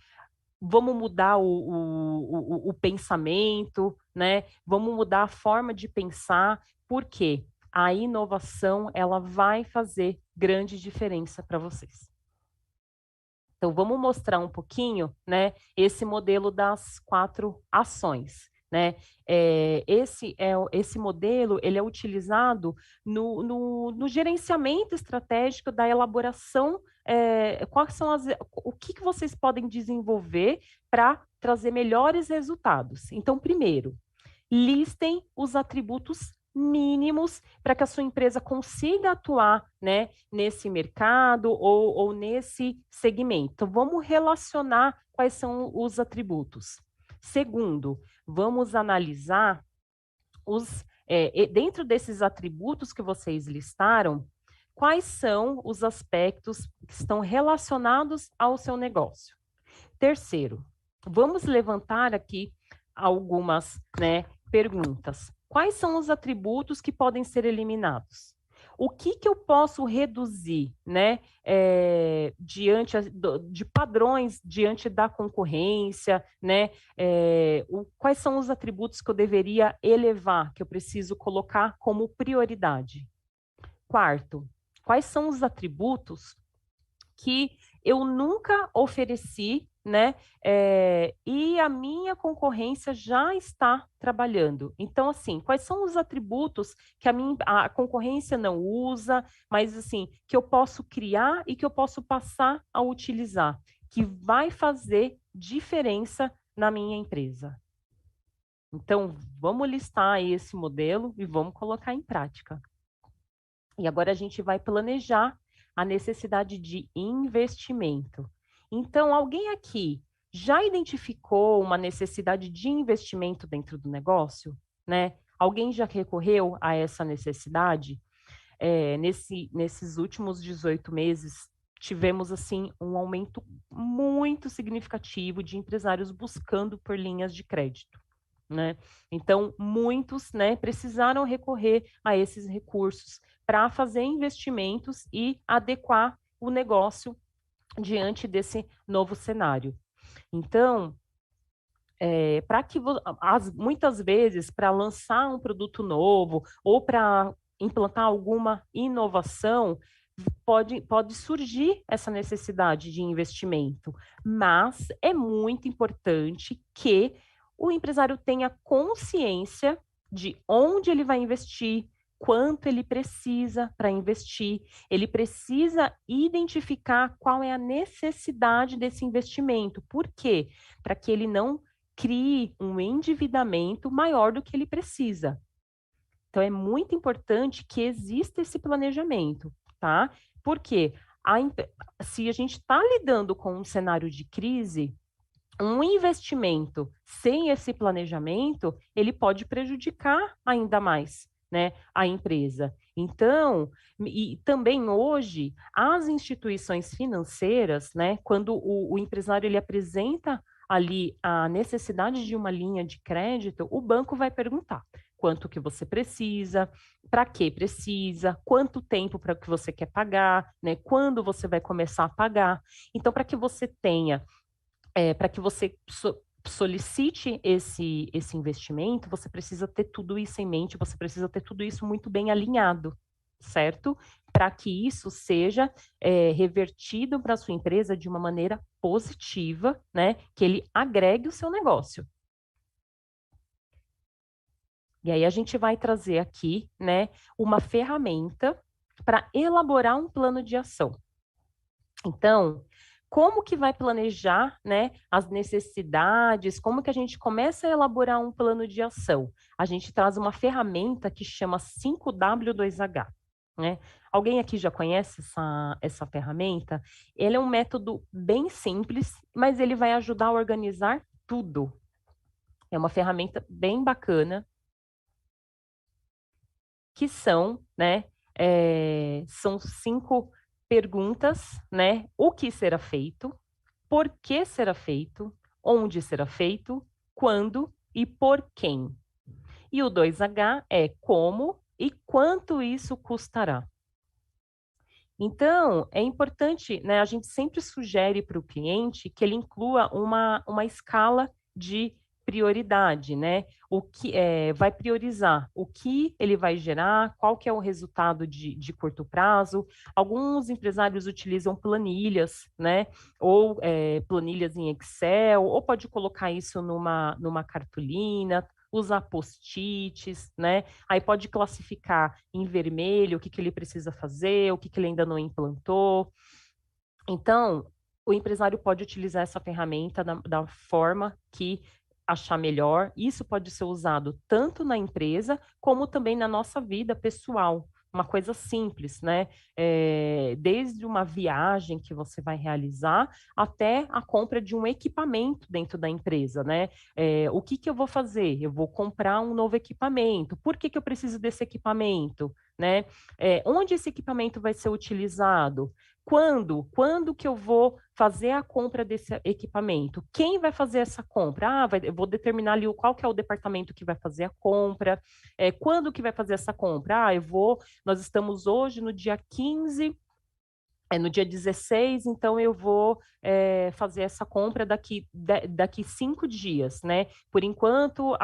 vamos mudar o pensamento, né? Vamos mudar a forma de pensar, porque a inovação ela vai fazer grande diferença para vocês. Então, vamos mostrar um pouquinho, né, esse modelo das 4 ações. Né? Esse modelo ele é utilizado no gerenciamento estratégico da elaboração, quais são o que vocês podem desenvolver para trazer melhores resultados. Então, primeiro, listem os atributos mínimos para que a sua empresa consiga atuar, né, nesse mercado ou nesse segmento. Então, vamos relacionar quais são os atributos. Segundo, vamos analisar dentro desses atributos que vocês listaram, quais são os aspectos que estão relacionados ao seu negócio. Terceiro, vamos levantar aqui algumas, né, perguntas. Quais são os atributos que podem ser eliminados? O que eu posso reduzir, né, diante de padrões, diante da concorrência, né? Quais são os atributos que eu deveria elevar, que eu preciso colocar como prioridade? Quarto, quais são os atributos que eu nunca ofereci, né? E a minha concorrência já está trabalhando. Então, assim, quais são os atributos que a concorrência não usa, mas assim, que eu posso criar e que eu posso passar a utilizar, que vai fazer diferença na minha empresa? Então, vamos listar esse modelo e vamos colocar em prática. E agora a gente vai planejar a necessidade de investimento. Então, alguém aqui já identificou uma necessidade de investimento dentro do negócio, né? Alguém já recorreu a essa necessidade? Nesses últimos 18 meses, tivemos assim um aumento muito significativo de empresários buscando por linhas de crédito. Né? Então, muitos, né, precisaram recorrer a esses recursos para fazer investimentos e adequar o negócio diante desse novo cenário. Então, muitas vezes, para lançar um produto novo ou para implantar alguma inovação, pode surgir essa necessidade de investimento, mas é muito importante que o empresário tenha consciência de onde ele vai investir, quanto ele precisa para investir, ele precisa identificar qual é a necessidade desse investimento. Por quê? Para que ele não crie um endividamento maior do que ele precisa. Então, é muito importante que exista esse planejamento, tá? Porque se a gente está lidando com um cenário de crise, um investimento sem esse planejamento, ele pode prejudicar ainda mais, né, a empresa. Então, e também hoje, as instituições financeiras, né, quando o empresário ele apresenta ali a necessidade de uma linha de crédito, o banco vai perguntar quanto que você precisa, para que precisa, quanto tempo para que você quer pagar, né, quando você vai começar a pagar. Então, para que você tenha para que você solicite esse investimento, você precisa ter tudo isso em mente, você precisa ter tudo isso muito bem alinhado, certo? Para que isso seja revertido para a sua empresa de uma maneira positiva, né? Que ele agregue o seu negócio. E aí a gente vai trazer aqui, né, uma ferramenta para elaborar um plano de ação. Então, como que vai planejar, né, as necessidades, como que a gente começa a elaborar um plano de ação? A gente traz uma ferramenta que chama 5W2H, né? Alguém aqui já conhece essa ferramenta? Ele é um método bem simples, mas ele vai ajudar a organizar tudo. É uma ferramenta bem bacana, que são, né, são 5 perguntas, né? O que será feito, por que será feito, onde será feito, quando e por quem. E o 2H é como e quanto isso custará. Então, é importante, né, a gente sempre sugere para o cliente que ele inclua uma escala de prioridade, né? O que vai priorizar, o que ele vai gerar, qual que é o resultado de curto prazo. Alguns empresários utilizam planilhas, né? Ou planilhas em Excel, ou pode colocar isso numa cartolina, usar post-its, né? Aí pode classificar em vermelho o que ele precisa fazer, o que ele ainda não implantou. Então, o empresário pode utilizar essa ferramenta da forma que achar melhor. Isso pode ser usado tanto na empresa, como também na nossa vida pessoal. Uma coisa simples, né? Desde uma viagem que você vai realizar até a compra de um equipamento dentro da empresa, né? O que eu vou fazer? Eu vou comprar um novo equipamento. Por que eu preciso desse equipamento? Né? Onde esse equipamento vai ser utilizado? Quando que eu vou fazer a compra desse equipamento? Quem vai fazer essa compra? Eu vou determinar ali qual que é o departamento que vai fazer a compra. Quando que vai fazer essa compra? Nós estamos hoje no dia 15, no dia 16, então eu vou fazer essa compra daqui 5 dias, né? Por enquanto,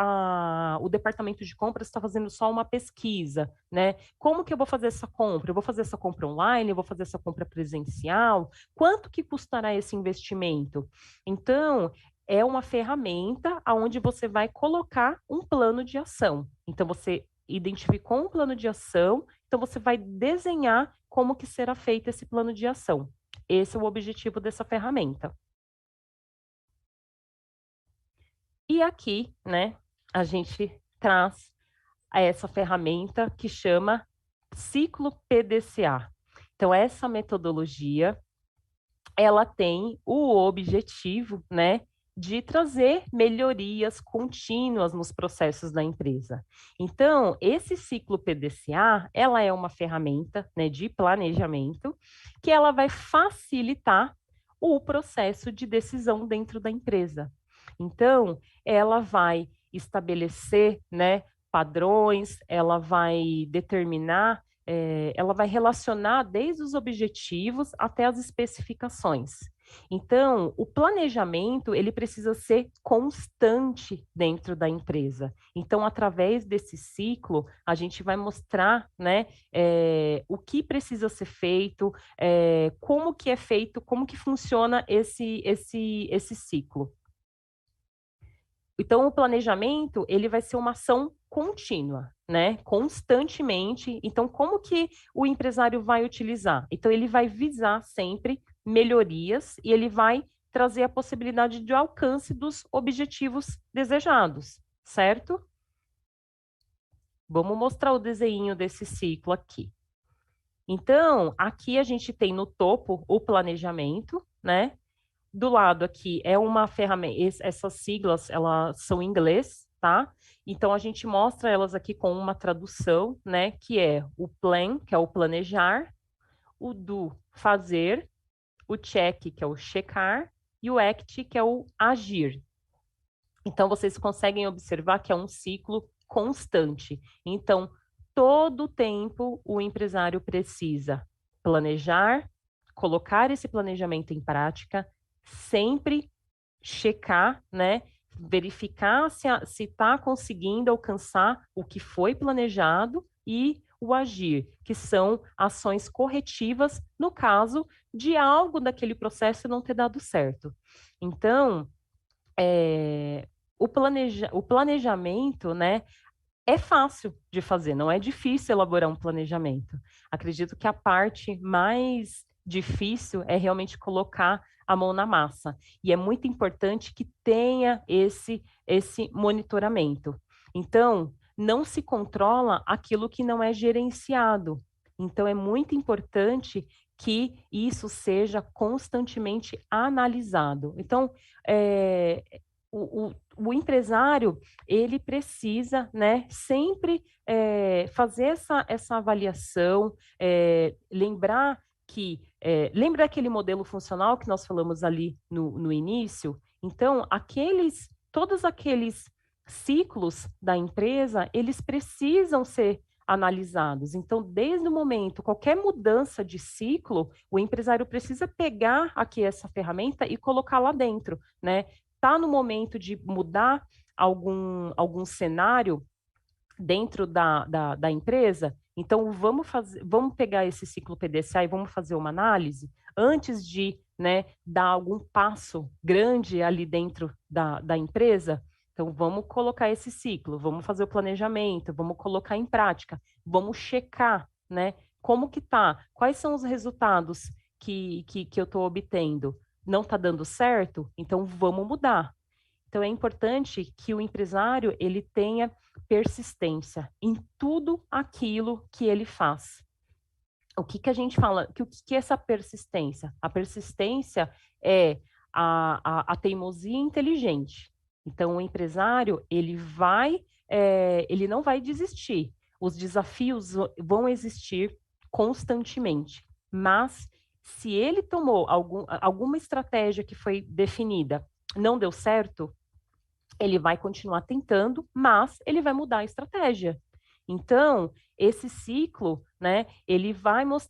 o departamento de compras está fazendo só uma pesquisa, né? Como que eu vou fazer essa compra? Eu vou fazer essa compra online? Eu vou fazer essa compra presencial? Quanto que custará esse investimento? Então, é uma ferramenta onde você vai colocar um plano de ação. Então, você identificou um plano de ação, então você vai desenhar como que será feito esse plano de ação. Esse é o objetivo dessa ferramenta. E aqui, né, a gente traz essa ferramenta que chama ciclo PDCA. Então, essa metodologia, ela tem o objetivo, né, de trazer melhorias contínuas nos processos da empresa. Então, esse ciclo PDCA, ela é uma ferramenta, né, de planejamento que ela vai facilitar o processo de decisão dentro da empresa. Então, ela vai estabelecer, né, padrões, ela vai determinar, ela vai relacionar desde os objetivos até as especificações. Então, o planejamento, ele precisa ser constante dentro da empresa. Então, através desse ciclo, a gente vai mostrar, né, o que precisa ser feito, como que é feito, como que funciona esse ciclo. Então, o planejamento, ele vai ser uma ação contínua, né? Constantemente. Então, como que o empresário vai utilizar? Então, ele vai visar sempre melhorias e ele vai trazer a possibilidade de alcance dos objetivos desejados, certo? Vamos mostrar o desenho desse ciclo aqui. Então, aqui a gente tem no topo o planejamento, né? Do lado aqui é uma ferramenta, essas siglas, elas são em inglês, tá? Então a gente mostra elas aqui com uma tradução, né, que é o plan, que é o planejar, o do, fazer, o check, que é o checar, e o act, que é o agir. Então vocês conseguem observar que é um ciclo constante. Então, todo o tempo o empresário precisa planejar, colocar esse planejamento em prática, sempre checar, né? Verificar se está conseguindo alcançar o que foi planejado e o agir, que são ações corretivas no caso de algo daquele processo não ter dado certo. Então, o planejamento, né, é fácil de fazer, não é difícil elaborar um planejamento. Acredito que a parte mais difícil é realmente colocar a mão na massa. E é muito importante que tenha esse monitoramento. Então, não se controla aquilo que não é gerenciado. Então, é muito importante que isso seja constantemente analisado. Então, o empresário ele precisa, né, sempre fazer essa avaliação, lembrar que lembra aquele modelo funcional que nós falamos ali no início? Então, todos aqueles ciclos da empresa, eles precisam ser analisados. Então, desde o momento, qualquer mudança de ciclo, o empresário precisa pegar aqui essa ferramenta e colocar lá dentro, né? Tá no momento de mudar algum cenário dentro da empresa, então vamos pegar esse ciclo PDCA e vamos fazer uma análise antes de, né, dar algum passo grande ali dentro da empresa. Então, vamos colocar esse ciclo, vamos fazer o planejamento, vamos colocar em prática, vamos checar, né, como que tá, quais são os resultados que eu estou obtendo. Não está dando certo? Então, vamos mudar. Então, é importante que o empresário ele tenha persistência em tudo aquilo que ele faz. O que a gente fala? O que é essa persistência? A persistência é a teimosia inteligente. Então, o empresário ele não vai desistir. Os desafios vão existir constantemente, mas se ele tomou alguma estratégia que foi definida, não deu certo, ele vai continuar tentando, mas ele vai mudar a estratégia. Então, esse ciclo, né, ele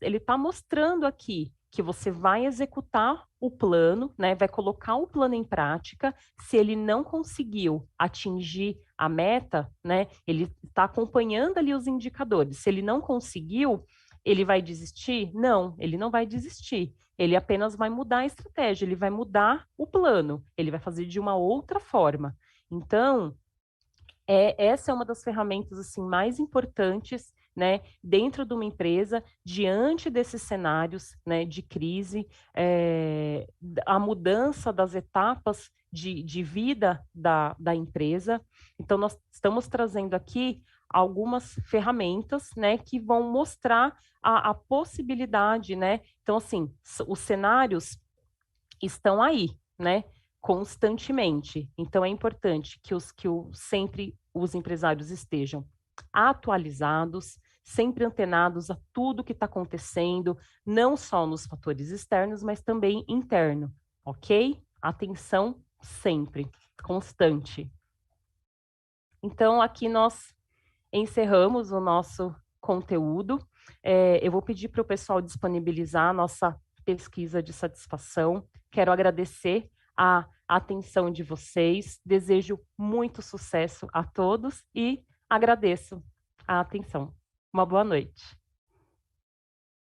está mostrando aqui que você vai executar o plano, né, vai colocar o plano em prática. Se ele não conseguiu atingir a meta, né, ele está acompanhando ali os indicadores. Se ele não conseguiu, ele vai desistir? Não, ele não vai desistir. Ele apenas vai mudar a estratégia, ele vai mudar o plano, ele vai fazer de uma outra forma. Então, essa é uma das ferramentas assim mais importantes, né, dentro de uma empresa, diante desses cenários, né, de crise, a mudança das etapas de vida da empresa. Então, nós estamos trazendo aqui algumas ferramentas, né, que vão mostrar a possibilidade, né? Então, assim, os cenários estão aí, né? Constantemente. Então é importante sempre os empresários estejam atualizados, sempre antenados a tudo que está acontecendo, não só nos fatores externos, mas também interno, ok? Atenção sempre, constante. Então aqui nós encerramos o nosso conteúdo. Eu vou pedir para o pessoal disponibilizar a nossa pesquisa de satisfação. Quero agradecer a atenção de vocês, desejo muito sucesso a todos e agradeço a atenção. Uma boa noite.